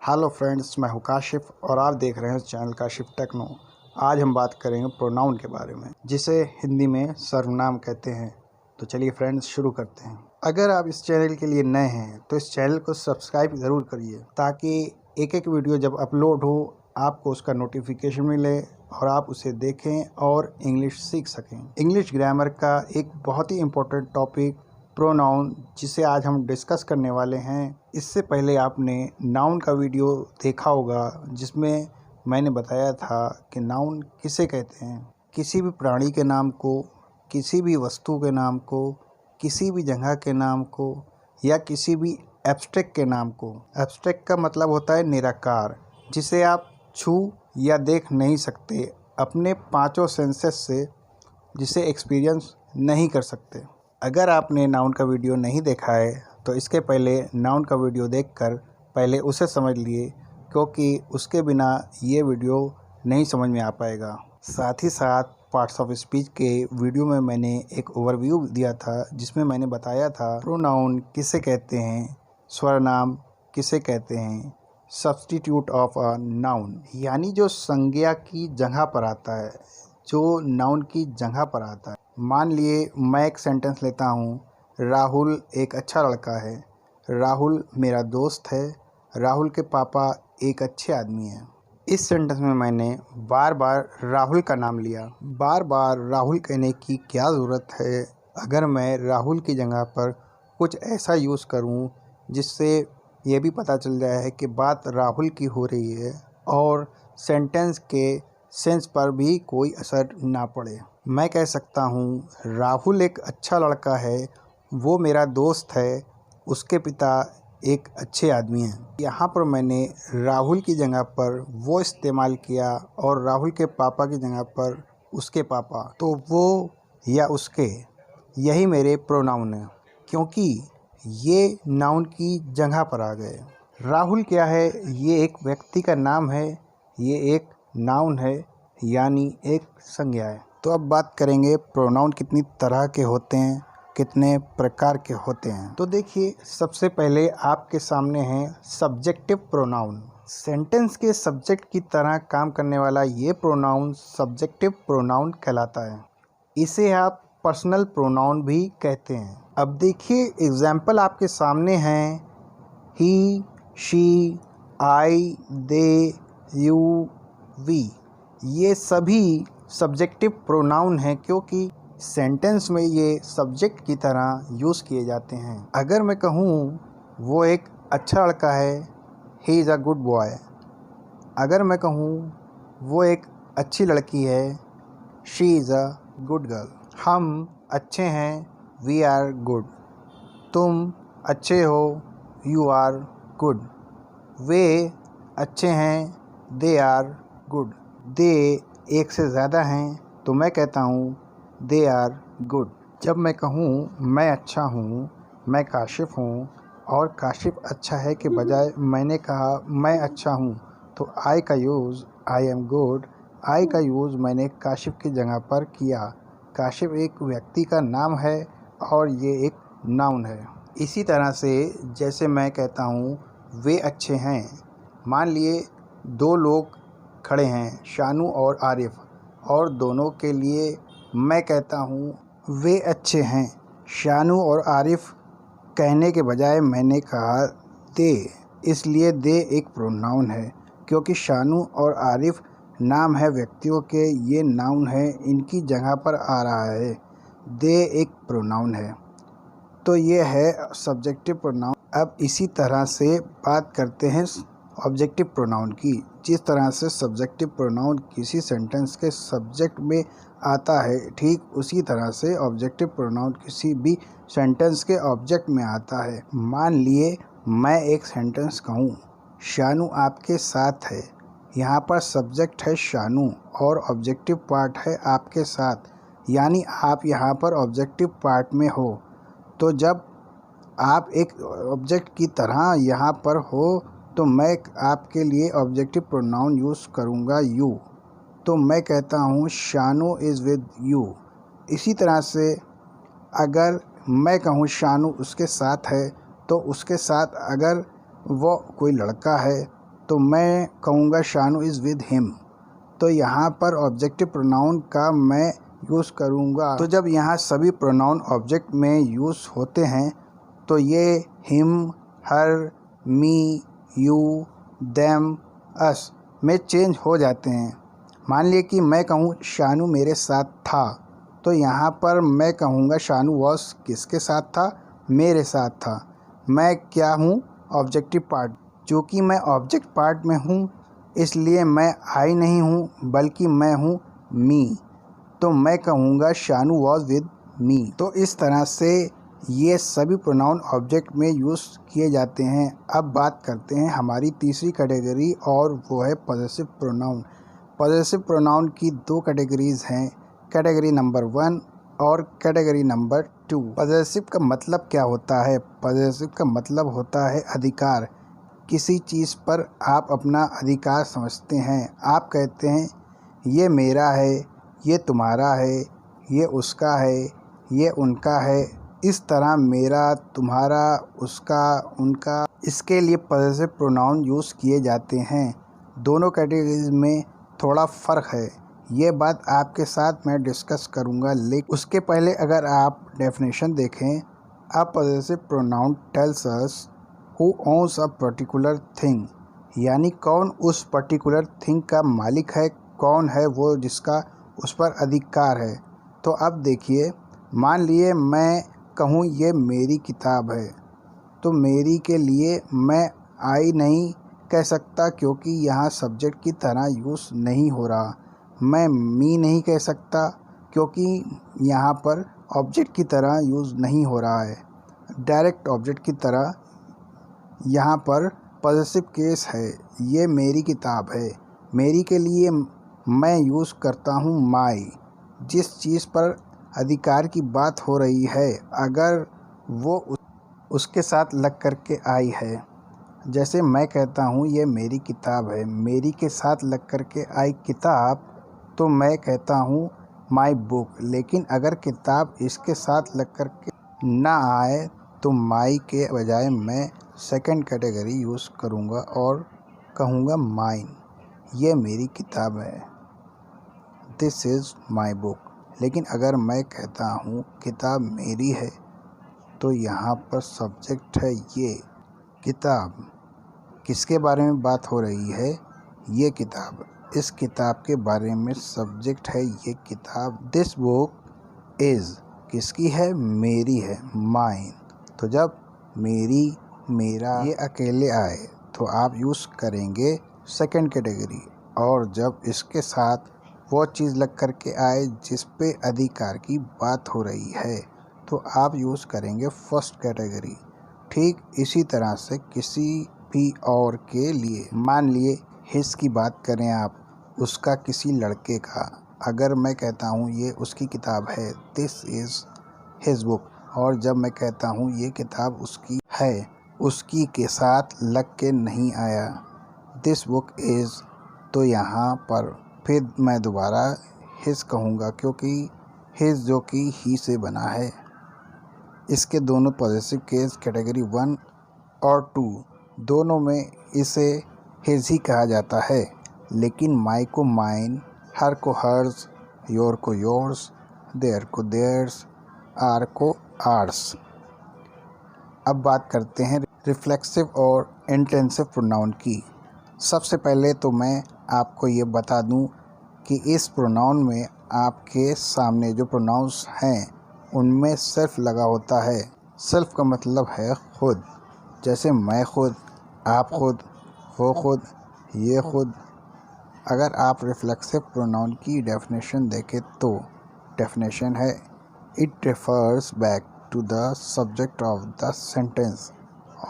Hello friends, मैं हूं काशिफ और आप देख रहे हैं चैनल काशिफ टेक्नो। आज हम बात करेंगे प्रोनाउन के बारे में, जिसे हिंदी में सर्वनाम कहते हैं। तो चलिए फ्रेंड्स, शुरू करते हैं। अगर आप इस चैनल के लिए नए हैं तो इस चैनल को सब्सक्राइब ज़रूर करिए, ताकि एक एक वीडियो जब अपलोड हो आपको उसका नोटिफिकेशन मिले और आप उसे देखें और इंग्लिश सीख सकें। इंग्लिश ग्रामर का एक बहुत ही इम्पोर्टेंट टॉपिक प्रोनाउन, जिसे आज हम डिस्कस करने वाले हैं। इससे पहले आपने नाउन का वीडियो देखा होगा, जिसमें मैंने बताया था कि नाउन किसे कहते हैं। किसी भी प्राणी के नाम को, किसी भी वस्तु के नाम को, किसी भी जगह के नाम को, या किसी भी एब्स्ट्रैक्ट के नाम को। एब्स्ट्रैक्ट का मतलब होता है निराकार, जिसे आप छू या देख नहीं सकते अपने पांचों सेंसेस से, जिसे एक्सपीरियंस नहीं कर सकते। अगर आपने नाउन का वीडियो नहीं देखा है तो इसके पहले नाउन का वीडियो देखकर पहले उसे समझ लिए, क्योंकि उसके बिना ये वीडियो नहीं समझ में आ पाएगा। साथ ही साथ पार्ट्स ऑफ स्पीच के वीडियो में मैंने एक ओवरव्यू दिया था, जिसमें मैंने बताया था प्रोनाउन किसे कहते हैं, स्वरनाम किसे कहते हैं, सब्स्टिट्यूट ऑफ अ नाउन, यानी जो संज्ञा की जगह पर आता है, जो नाउन की जगह पर आता है। मान लिए मैं एक सेंटेंस लेता हूँ, राहुल एक अच्छा लड़का है, राहुल मेरा दोस्त है, राहुल के पापा एक अच्छे आदमी हैं। इस सेंटेंस में मैंने बार बार राहुल का नाम लिया। बार बार राहुल कहने की क्या ज़रूरत है, अगर मैं राहुल की जगह पर कुछ ऐसा यूज़ करूँ जिससे ये भी पता चल जाए कि बात राहुल की हो रही है और सेंटेंस के सेंस पर भी कोई असर ना पड़े। मैं कह सकता हूँ राहुल एक अच्छा लड़का है, वो मेरा दोस्त है, उसके पिता एक अच्छे आदमी हैं। यहाँ पर मैंने राहुल की जगह पर वो इस्तेमाल किया और राहुल के पापा की जगह पर उसके पापा। तो वो या उसके, यही मेरे प्रोनाउन हैं, क्योंकि ये नाउन की जगह पर आ गए। राहुल क्या है? ये एक व्यक्ति का नाम है, ये एक नाउन है, यानी एक संज्ञा है। तो अब बात करेंगे प्रोनाउन कितनी तरह के होते हैं, कितने प्रकार के होते हैं। तो देखिए, सबसे पहले आपके सामने है सब्जेक्टिव प्रोनाउन। सेंटेंस के सब्जेक्ट की तरह काम करने वाला ये प्रोनाउन सब्जेक्टिव प्रोनाउन कहलाता है। इसे आप पर्सनल प्रोनाउन भी कहते हैं। अब देखिए, एग्जाम्पल आपके सामने हैं, he, she, I, they, you, we. ये सभी सब्जेक्टिव प्रोनाउन हैं, क्योंकि सेंटेंस में ये सब्जेक्ट की तरह यूज़ किए जाते हैं। अगर मैं कहूँ वो एक अच्छा लड़का है, he is a good boy. अगर मैं कहूँ वो एक अच्छी लड़की है, she is a good girl. हम अच्छे हैं, वी आर गुड। तुम अच्छे हो, यू आर गुड। वे अच्छे हैं, दे आर गुड। दे एक से ज़्यादा हैं, तो मैं कहता हूँ दे आर गुड। जब मैं कहूँ मैं अच्छा हूँ, मैं काशिफ हूँ, और काशिफ अच्छा है के बजाय मैंने कहा मैं अच्छा हूँ, तो आई का यूज़ आई एम गुड, आई का यूज़ मैंने काशिफ की जगह पर किया। काशिफ एक व्यक्ति का नाम है और ये एक नाउन है। इसी तरह से जैसे मैं कहता हूँ वे अच्छे हैं, मान लिए दो लोग खड़े हैं, शानू और आरिफ, और दोनों के लिए मैं कहता हूँ वे अच्छे हैं। शानू और आरिफ कहने के बजाय मैंने कहा दे, इसलिए दे एक प्रोनाउन है, क्योंकि शानू और आरिफ नाम है व्यक्तियों के, ये नाउन है, इनकी जगह पर आ रहा है। दे एक प्रोनाउन है। तो ये है सब्जेक्टिव प्रोनाउन। अब इसी तरह से बात करते हैं ऑब्जेक्टिव प्रोनाउन की। जिस तरह से सब्जेक्टिव प्रोनाउन किसी सेंटेंस के सब्जेक्ट में आता है, ठीक उसी तरह से ऑब्जेक्टिव प्रोनाउन किसी भी सेंटेंस के ऑब्जेक्ट में आता है। मान लिए मैं एक सेंटेंस कहूँ, शानू आपके साथ है। यहाँ पर सब्जेक्ट है शानू और ऑब्जेक्टिव पार्ट है आपके साथ, यानी आप यहाँ पर ऑब्जेक्टिव पार्ट में हो। तो जब आप एक ऑब्जेक्ट की तरह यहाँ पर हो, तो मैं आपके लिए ऑब्जेक्टिव प्रोनाउन यूज़ करूँगा यू। तो मैं कहता हूँ शानू इज़ विद यू। इसी तरह से अगर मैं कहूँ शानू उसके साथ है, तो उसके साथ अगर वो कोई लड़का है तो मैं कहूँगा शानू इज़ विद हिम। तो यहाँ पर ऑब्जेक्टिव प्रोनाउन का मैं यूज़ करूँगा। तो जब यहाँ सभी प्रोनाउन ऑब्जेक्ट में यूज़ होते हैं तो ये him, her, me, you, them, us में चेंज हो जाते हैं। मान लिए कि मैं कहूँ शानू मेरे साथ था, तो यहाँ पर मैं कहूँगा शानू वॉज किसके साथ था? मेरे साथ था। मैं क्या हूँ? Objective part. चूँकि मैं ऑब्जेक्ट पार्ट में हूँ इसलिए मैं आई नहीं हूँ बल्कि मैं हूँ मी। तो मैं कहूँगा शानू वॉज विद मी। तो इस तरह से ये सभी प्रोनाउन ऑब्जेक्ट में यूज़ किए जाते हैं। अब बात करते हैं हमारी तीसरी कैटेगरी और वो है पॉजेसिव प्रोनाउन। पॉजेसिव प्रोनाउन की दो कैटेगरीज़ हैं, कैटेगरी नंबर 1 और कैटेगरी नंबर 2। पॉजेसिव का मतलब क्या होता है? पॉजेसिव का मतलब होता है अधिकार। किसी चीज़ पर आप अपना अधिकार समझते हैं। आप कहते हैं ये मेरा है, ये तुम्हारा है, ये उसका है, ये उनका है। इस तरह मेरा, तुम्हारा, उसका, उनका, इसके लिए पॉजेसिव प्रोनाउन यूज़ किए जाते हैं। दोनों कैटेगरीज में थोड़ा फ़र्क है, ये बात आपके साथ मैं डिस्कस करूँगा। लेकिन उसके पहले अगर आप डेफिनेशन देखें, a possessive pronoun tells us who owns a particular thing, यानी कौन उस पर्टिकुलर थिंग का मालिक है, कौन है वो जिसका उस पर अधिकार है। तो अब देखिए, मान लिए मैं कहूँ ये मेरी किताब है, तो मेरी के लिए मैं आई नहीं कह सकता क्योंकि यहाँ सब्जेक्ट की तरह यूज़ नहीं हो रहा। मैं मी नहीं कह सकता क्योंकि यहाँ पर ऑब्जेक्ट की तरह यूज़ नहीं हो रहा है, डायरेक्ट ऑब्जेक्ट की तरह यहाँ पर पॉजेसिव केस है। ये मेरी किताब है, मेरी के लिए मैं यूज़ करता हूँ माई। जिस चीज़ पर अधिकार की बात हो रही है अगर वो उसके साथ लग कर के आई है, जैसे मैं कहता हूँ ये मेरी किताब है, मेरी के साथ लग कर के आई किताब, तो मैं कहता हूँ माई बुक। लेकिन अगर किताब इसके साथ लग कर के ना आए तो माई के बजाय मैं सेकंड कैटेगरी यूज़ करूँगा और कहूँगा माइन। ये मेरी किताब है, दिस इज़ माई बुक। लेकिन अगर मैं कहता हूँ किताब मेरी है तो यहाँ पर सब्जेक्ट है ये किताब। किसके बारे में बात हो रही है? ये किताब। इस किताब के बारे में सब्जेक्ट है ये किताब। दिस बुक इज़ किसकी है? मेरी है, माइन। तो जब मेरी, मेरा ये अकेले आए तो आप यूज़ करेंगे सेकंड कैटेगरी, और जब इसके साथ वो चीज़ लग कर के आए जिस पे अधिकार की बात हो रही है तो आप यूज़ करेंगे फर्स्ट कैटेगरी। ठीक इसी तरह से किसी भी और के लिए, मान लिए हिज की बात करें आप, उसका किसी लड़के का, अगर मैं कहता हूँ ये उसकी किताब है, दिस इज़ हिज बुक, और जब मैं कहता हूँ ये किताब उसकी है, उसकी के साथ लग के नहीं आया, दिस बुक इज़, तो यहाँ पर फिर मैं दोबारा हिज कहूँगा क्योंकि हिज जो कि ही से बना है। इसके दोनों पॉजेसिव केस कैटेगरी 1 और 2 दोनों में इसे हिज ही कहा जाता है। लेकिन माई को माइन, हर को हर्स, योर को योर्स, देयर को देयर्स, आर को आर्स। अब बात करते हैं रिफ्लेक्सिव और इंटेंसिव प्रोनाउन की। सबसे पहले तो मैं आपको ये बता दूं कि इस प्रोनाउन में आपके सामने जो प्रोनाउंस हैं उनमें सेल्फ लगा होता है। सेल्फ का मतलब है खुद, जैसे मैं खुद, आप खुद, वो खुद, ये खुद। अगर आप रिफ्लेक्सिव प्रोनाउन की डेफिनेशन देखें तो डेफिनेशन है it refers back to the subject of the sentence.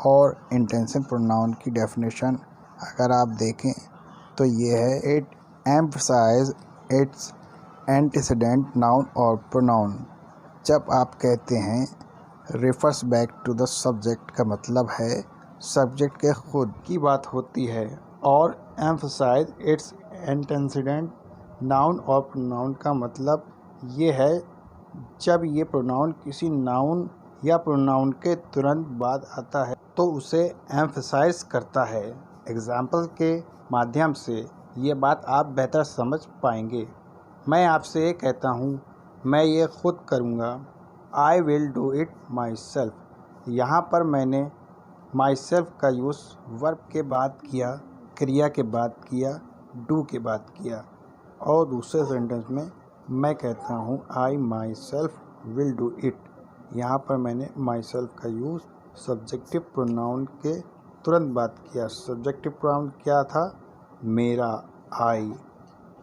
और इंटेंसिव प्रोनाउन की डेफिनेशन अगर आप देखें तो ये है it emphasize its antecedent noun और प्रोनाउन। जब आप कहते हैं refers back to the subject का मतलब है सब्जेक्ट के खुद की बात होती है, और एम्फसाइज इट्स एंटीसीडेंट नाउन और प्रोनाउन का मतलब ये है जब ये प्रोनाउन किसी नाउन या प्रोनाउन के तुरंत बाद आता है तो उसे एम्फसाइज करता है। एग्जाम्पल के माध्यम से ये बात आप बेहतर समझ पाएंगे। मैं आपसे ये कहता हूँ, मैं ये खुद करूँगा, I will do it my self. यहाँ पर मैंने माई सेल्फ का यूज़ वर्ब के बाद किया, क्रिया के बाद किया, डू के बाद किया। और दूसरे सेंटेंस में मैं कहता हूँ I myself will do it. यहाँ पर मैंने माई सेल्फ का यूज़ सब्जेक्टिव प्रोनाउन के तुरंत बाद किया। सब्जेक्टिव प्रोनाउन क्या था? मेरा,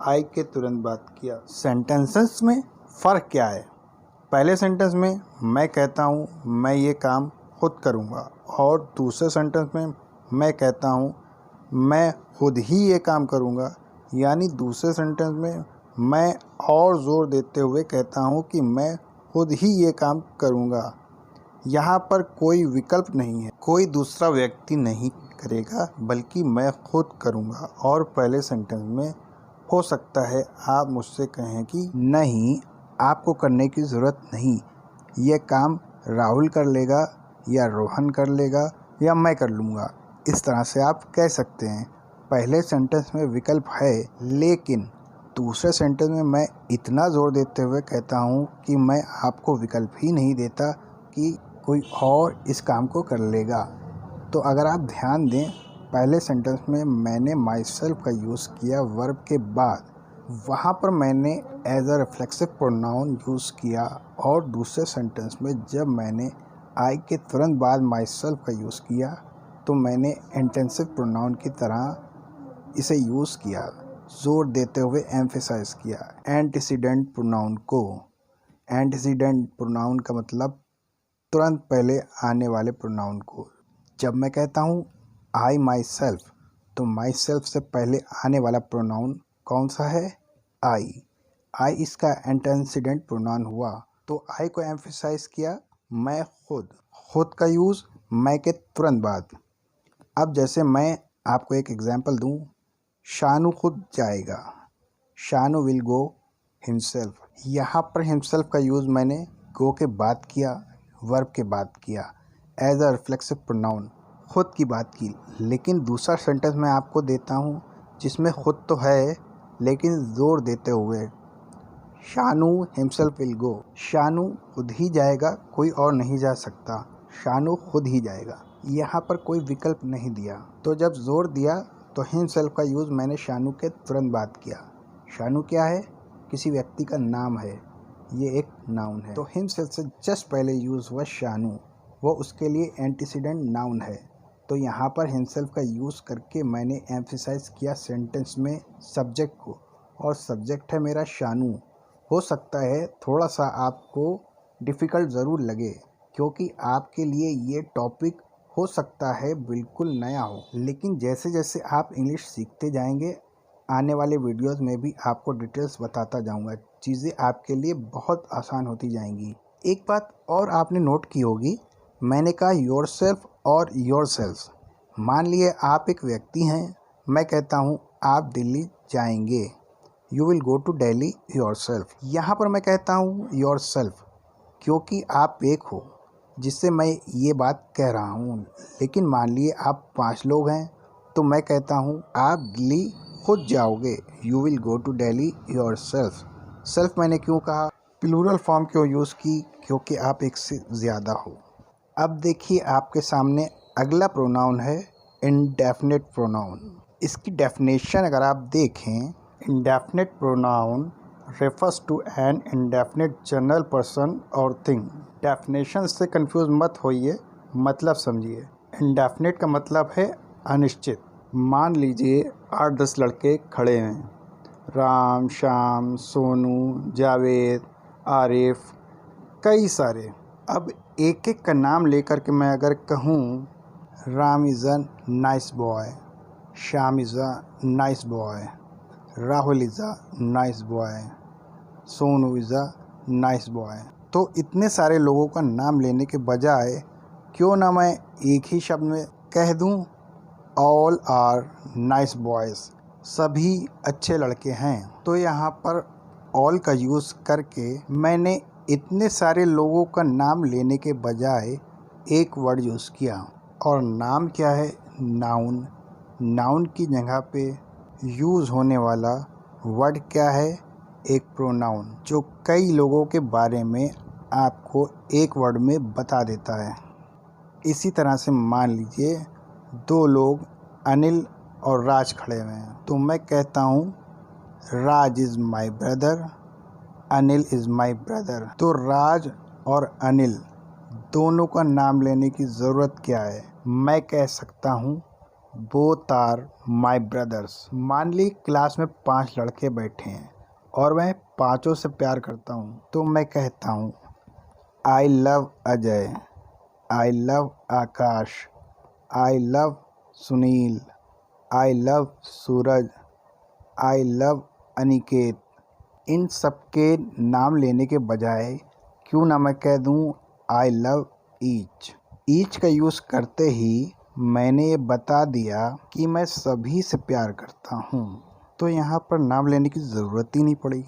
आई के तुरंत बाद किया। सेंटेंसेस में फ़र्क क्या है? पहले सेंटेंस में मैं कहता हूँ मैं ये काम खुद करूँगा, और दूसरे सेंटेंस में मैं कहता हूँ मैं खुद ही ये काम करूँगा। यानी दूसरे सेंटेंस में मैं और ज़ोर देते हुए कहता हूँ कि मैं खुद ही ये काम करूँगा। यहाँ पर कोई विकल्प नहीं है, कोई दूसरा व्यक्ति नहीं करेगा, बल्कि मैं खुद करूँगा। और पहले सेंटेंस में हो सकता है आप मुझसे कहें कि नहीं, आपको करने की ज़रूरत नहीं, ये काम राहुल कर लेगा, या रोहन कर लेगा, या मैं कर लूँगा। इस तरह से आप कह सकते हैं। पहले सेंटेंस में विकल्प है, लेकिन दूसरे सेंटेंस में मैं इतना ज़ोर देते हुए कहता हूँ कि मैं आपको विकल्प ही नहीं देता कि कोई और इस काम को कर लेगा। तो अगर आप ध्यान दें, पहले सेंटेंस में मैंने माई सेल्फ का यूज़ किया वर्ब के बाद, वहाँ पर मैंने as a reflexive pronoun use किया। और दूसरे सेंटेंस में जब मैंने आई के तुरंत बाद माई सेल्फ का यूज़ किया, तो मैंने इंटेंसिव प्रोनाउन की तरह इसे यूज़ किया, ज़ोर देते हुए एम्फेसाइज किया एंटीसीडेंट प्रोनाउन को। एंटीसीडेंट प्रोनाउन का मतलब तुरंत पहले आने वाले प्रोनाउन को। जब मैं कहता हूँ आई माई सेल्फ, तो माई सेल्फ से पहले आने वाला प्रोनाउन कौन सा है? आई इसका एंटेसिडेंट प्रोनाउन हुआ, तो आई को एम्फेसाइज किया मैं खुद का यूज़ मैं के तुरंत बाद। अब जैसे मैं आपको एक एग्जांपल दूँ, शानू खुद जाएगा, शानू विल गो हिमसेल्फ। यहाँ पर हिमसेल्फ का यूज़ मैंने गो के बाद किया, वर्ब के बाद किया, एज अ रिफ्लेक्सिव प्रोनाउन, खुद की बात की। लेकिन दूसरा सेंटेंस मैं आपको देता हूँ जिसमें खुद तो है, लेकिन ज़ोर देते हुए, Shanu himself will go. Shanu खुद ही जाएगा, कोई और नहीं जा सकता, शानू खुद ही जाएगा। यहाँ पर कोई विकल्प नहीं दिया, तो जब ज़ोर दिया तो हिमसेल्फ का यूज़ मैंने शानू के तुरंत बाद किया। शानू क्या है? किसी व्यक्ति का नाम है, ये एक नाउन है। तो हिमसेल्फ से जस्ट पहले यूज़ हुआ शानू, वो उसके लिए एंटीसीडेंट नाउन है। तो यहाँ पर हिमसेल्फ का यूज़ करके मैंने एम्फेसाइज किया सेंटेंस में सब्जेक्ट को, और सब्जेक्ट है मेरा शानू। हो सकता है थोड़ा सा आपको डिफ़िकल्ट ज़रूर लगे, क्योंकि आपके लिए ये टॉपिक हो सकता है बिल्कुल नया हो, लेकिन जैसे जैसे आप इंग्लिश सीखते जाएंगे, आने वाले वीडियोस में भी आपको डिटेल्स बताता जाऊंगा, चीज़ें आपके लिए बहुत आसान होती जाएंगी। एक बात और आपने नोट की होगी, मैंने कहा योरसेल्फ और योरसेल्व्स। मान लिए आप एक व्यक्ति हैं, मैं कहता हूँ आप दिल्ली जाएंगे, you will go to Delhi yourself. यहाँ पर मैं कहता हूँ योरसेल्फ क्योंकि आप एक हो जिससे मैं ये बात कह रहा हूँ। लेकिन मान लिए आप 5 लोग हैं, तो मैं कहता हूँ आप दिल्ली खुद जाओगे, you will go to Delhi yourself. Self मैंने क्यों कहा, प्लूरल फॉर्म क्यों यूज़ की? क्योंकि आप एक से ज़्यादा हो। अब देखिए आपके सामने अगला प्रोनाउन है इंडेफिनिट प्रोनाउन। इसकी डेफिनेशन अगर आप देखें, indefinite pronoun refers to an indefinite general person और थिंग। डेफिनेशन से कंफ्यूज मत होइए, मतलब समझिए। इंडेफिनिट का मतलब है अनिश्चित। मान लीजिए 8-10 लड़के खड़े हैं, राम, श्याम, सोनू, जावेद, आरिफ, कई सारे। अब एक एक का नाम लेकर के मैं अगर कहूँ Ram is a nice boy, Shyam is a nice boy, Rahul is a nice boy, Sonu is a nice boy, तो इतने सारे लोगों का नाम लेने के बजाय क्यों ना मैं एक ही शब्द में कह दूँ ऑल आर नाइस बॉयज़, सभी अच्छे लड़के हैं। तो यहाँ पर ऑल का यूज़ करके मैंने इतने सारे लोगों का नाम लेने के बजाय एक वर्ड यूज़ किया, और नाम क्या है? नाउन। नाउन की जगह पे यूज़ होने वाला वर्ड क्या है? एक प्रोनाउन, जो कई लोगों के बारे में आपको एक वर्ड में बता देता है। इसी तरह से मान लीजिए दो लोग अनिल और राज खड़े हुए हैं, तो मैं कहता हूँ Raj is my brother, Anil is my brother. तो राज और अनिल दोनों का नाम लेने की ज़रूरत क्या है? मैं कह सकता हूँ बोथ आर माई ब्रदर्स। मान ली क्लास में 5 लड़के बैठे हैं और मैं पाँचों से प्यार करता हूँ, तो मैं कहता हूँ I love Ajay, I love Akash, I love Sunil, I love Suraj, I love Aniket. इन सब के नाम लेने के बजाय क्यों ना मैं कह दूँ आई लव ईच। ईच का यूज़ करते ही मैंने ये बता दिया कि मैं सभी से प्यार करता हूँ, तो यहाँ पर नाम लेने की ज़रूरत ही नहीं पड़ी।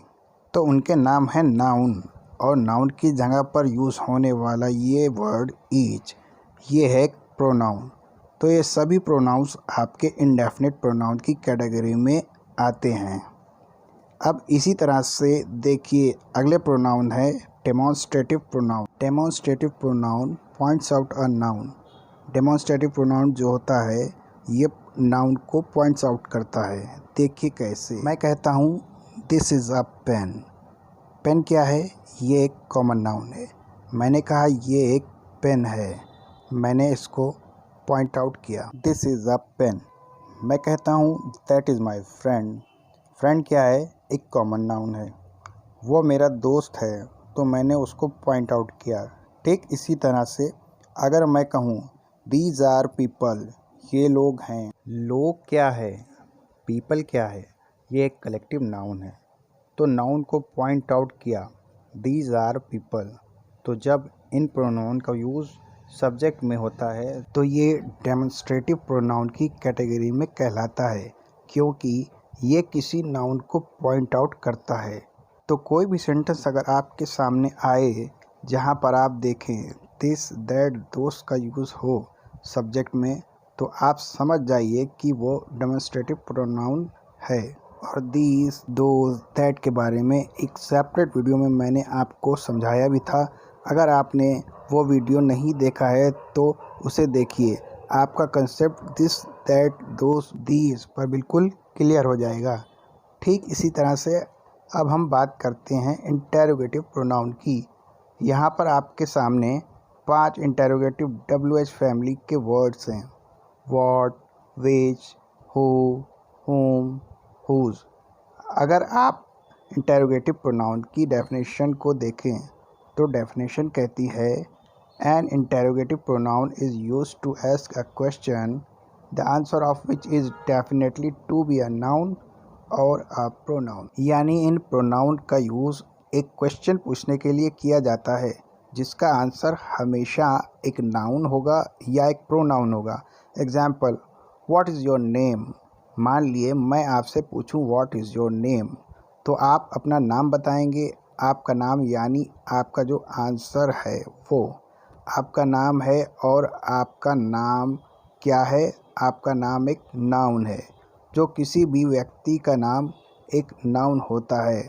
तो उनके नाम है नाउन, और नाउन की जगह पर यूज़ होने वाला ये वर्ड ईच, ये है प्रोनाउन। तो ये सभी प्रोनाउंस आपके इंडेफिनिट प्रोनाउन की कैटेगरी में आते हैं। अब इसी तरह से देखिए अगले प्रोनाउन है demonstrative pronoun. Demonstrative pronoun points out a noun. Demonstrative pronoun जो होता है ये नाउन को पॉइंट्स आउट करता है। देखिए कैसे, मैं कहता हूँ this is a pen. Pen क्या है? ये एक कॉमन नाउन है। मैंने कहा ये एक पेन है, मैंने इसको पॉइंट आउट किया, दिस इज़ अ पेन। मैं कहता हूँ that is my friend. Friend क्या है? एक कॉमन नाउन है। वो मेरा दोस्त है, तो मैंने उसको पॉइंट आउट किया। ठीक इसी तरह से अगर मैं कहूँ दीज आर पीपल, ये लोग हैं। लोग क्या है? पीपल क्या है? ये एक कलेक्टिव नाउन है, तो नाउन को पॉइंट आउट किया, दीज आर पीपल। तो जब इन प्रोनाउन का यूज़ सब्जेक्ट में होता है तो ये डेमोन्स्ट्रेटिव प्रोनाउन की कैटेगरी में कहलाता है, क्योंकि ये किसी नाउन को पॉइंट आउट करता है। तो कोई भी सेंटेंस अगर आपके सामने आए जहाँ पर आप देखें दिस दैट दोस का यूज़ हो सब्जेक्ट में, तो आप समझ जाइए कि वो डेमोन्स्ट्रेटिव प्रोनाउन है। और दीज दोज दैट के बारे में एक सेपरेट वीडियो में मैंने आपको समझाया भी था। अगर आपने वो वीडियो नहीं देखा है तो उसे देखिए, आपका concept this that those these पर बिल्कुल क्लियर हो जाएगा। ठीक इसी तरह से अब हम बात करते हैं इंटेरोगेटिव प्रोनाउन की। यहाँ पर आपके सामने 5 इंटेरोगेटिव WH फैमिली के वर्ड्स हैं, what, which, who, whom, whose। अगर आप इंटेरोगेटिव प्रोनाउन की डेफिनेशन को देखें तो डेफिनेशन कहती है an interrogative pronoun is used to ask a question the answer of which is definitely to be a noun और अ प्रोनाउन। यानी इन प्रोनाउन का यूज़ एक क्वेश्चन पूछने के लिए किया जाता है जिसका आंसर हमेशा एक नाउन होगा या एक प्रोनाउन होगा। Example, what is your name. मान लिए मैं आपसे पूछूं व्हाट इज़ योर नेम, तो आप अपना नाम बताएंगे। आपका नाम यानी आपका जो आंसर है वो आपका नाम है, और आपका नाम क्या है? आपका नाम एक नाउन है। जो किसी भी व्यक्ति का नाम एक नाउन होता है।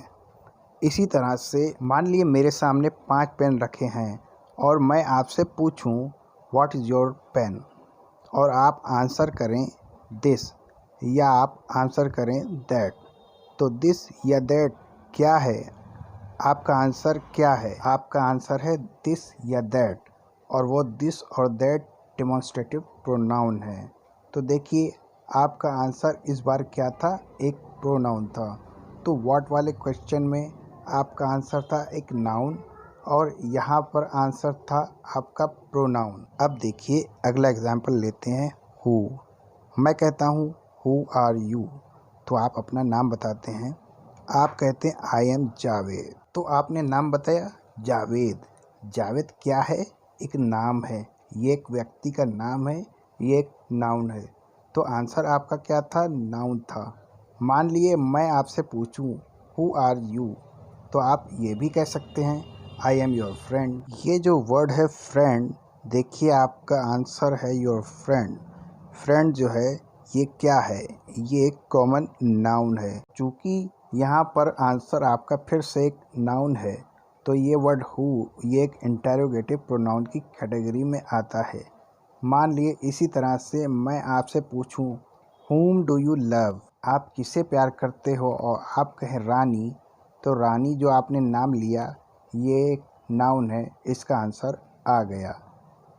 इसी तरह से मान लिए मेरे सामने 5 पेन रखे हैं और मैं आपसे पूछूं व्हाट इज़ योर पेन, और आप आंसर करें दिस या आप आंसर करें दैट। तो दिस या दैट क्या है? आपका आंसर क्या है? आपका आंसर है दिस या दैट, और वो दिस और दैट डेमॉन्स्ट्रेटिव प्रोनाउन है। तो देखिए आपका आंसर इस बार क्या था? एक प्रोनाउन था। तो व्हाट वाले क्वेश्चन में आपका आंसर था एक नाउन, और यहाँ पर आंसर था आपका प्रोनाउन। अब देखिए अगला एग्जाम्पल लेते हैं, हु। मैं कहता हूँ हु आर यू, तो आप अपना नाम बताते हैं। आप कहते हैं आई एम जावेद, तो आपने नाम बताया जावेद। जावेद क्या है? एक नाम है, ये एक व्यक्ति का नाम है, ये एक नाउन है। तो आंसर आपका क्या था? नाउन था। मान लिए मैं आपसे पूछूं हु आर यू, तो आप ये भी कह सकते हैं आई एम योर फ्रेंड। ये जो वर्ड है फ्रेंड, देखिए आपका आंसर है योर फ्रेंड। फ्रेंड जो है ये क्या है? ये एक कॉमन नाउन है। चूँकि यहाँ पर आंसर आपका फिर से एक नाउन है, तो ये वर्ड हु ये एक इंटेरोगेटिव प्रोनाउन की कैटेगरी में आता है। मान लिए इसी तरह से मैं आपसे पूछूं whom डू यू लव, आप किसे प्यार करते हो, और आप कहें रानी, तो रानी जो आपने नाम लिया ये एक नाउन है, इसका आंसर आ गया।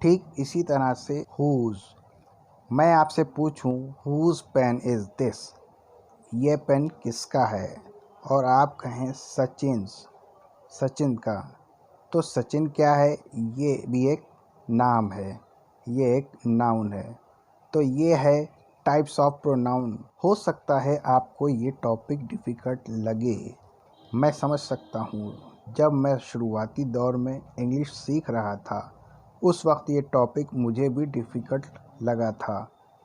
ठीक इसी तरह से whose, मैं आपसे पूछूं whose पेन इज़ दिस, ये पेन किसका है, और आप कहें सचिन का, तो सचिन क्या है? ये भी एक नाम है, ये एक नाउन है। तो ये है टाइप्स ऑफ प्रोनाउन। हो सकता है आपको ये टॉपिक डिफ़िकल्ट लगे, मैं समझ सकता हूँ। जब मैं शुरुआती दौर में इंग्लिश सीख रहा था, उस वक्त ये टॉपिक मुझे भी डिफ़िकल्ट लगा था।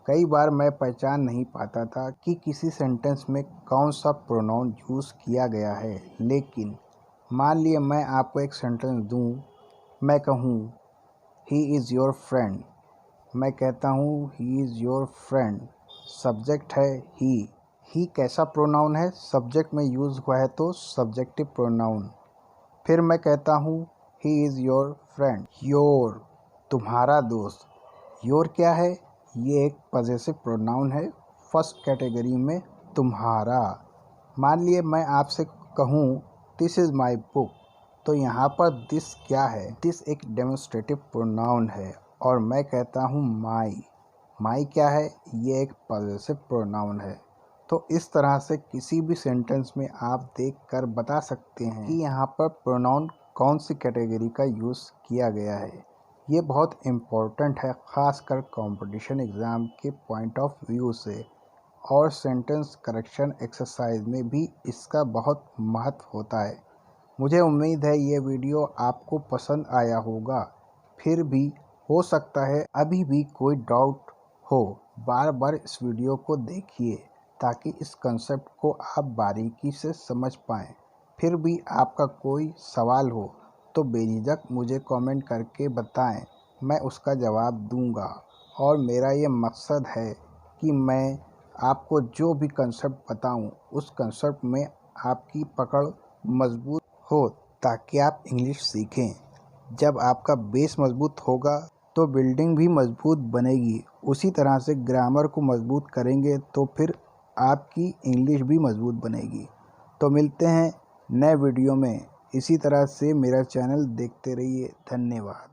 कई बार मैं पहचान नहीं पाता था कि किसी सेंटेंस में कौन सा प्रोनाउन यूज़ किया गया है। लेकिन मान लिए मैं आपको एक सेंटेंस दूँ, मैं कहूँ ही इज़ योर फ्रेंड, मैं कहता हूँ he is your friend, subject है ही कैसा प्रोनाउन है? सब्जेक्ट में यूज़ हुआ है तो सब्जेक्टिव प्रोनाउन। फिर मैं कहता हूँ he is your friend, your तुम्हारा दोस्त, योर क्या है? ये एक पॉजेसिव प्रोनाउन है, फर्स्ट कैटेगरी में तुम्हारा। मान लिए मैं आपसे कहूँ दिस इज़ माई बुक, तो यहाँ पर दिस क्या है? दिस एक डेमोन्स्ट्रेटिव प्रोनाउन है, और मैं कहता हूँ माई क्या है? ये एक पॉजेसिव प्रोनाउन है। तो इस तरह से किसी भी सेंटेंस में आप देखकर बता सकते हैं कि यहाँ पर प्रोनाउन कौन सी कैटेगरी का यूज़ किया गया है। ये बहुत इम्पोर्टेंट है, ख़ासकर कंपटीशन एग्ज़ाम के पॉइंट ऑफ व्यू से, और सेंटेंस करेक्शन एक्सरसाइज में भी इसका बहुत महत्व होता है। मुझे उम्मीद है ये वीडियो आपको पसंद आया होगा। फिर भी हो सकता है अभी भी कोई डाउट हो, बार बार इस वीडियो को देखिए ताकि इस कंसेप्ट को आप बारीकी से समझ पाएँ। फिर भी आपका कोई सवाल हो तो बेझिझक मुझे कमेंट करके बताएं, मैं उसका जवाब दूंगा। और मेरा ये मकसद है कि मैं आपको जो भी कंसेप्ट बताऊं, उस कंसेप्ट में आपकी पकड़ मजबूत हो ताकि आप इंग्लिश सीखें। जब आपका बेस मजबूत होगा तो बिल्डिंग भी मजबूत बनेगी। उसी तरह से ग्रामर को मजबूत करेंगे तो फिर आपकी इंग्लिश भी मजबूत बनेगी। तो मिलते हैं नए वीडियो में। इसी तरह से मेरा चैनल देखते रहिए। धन्यवाद।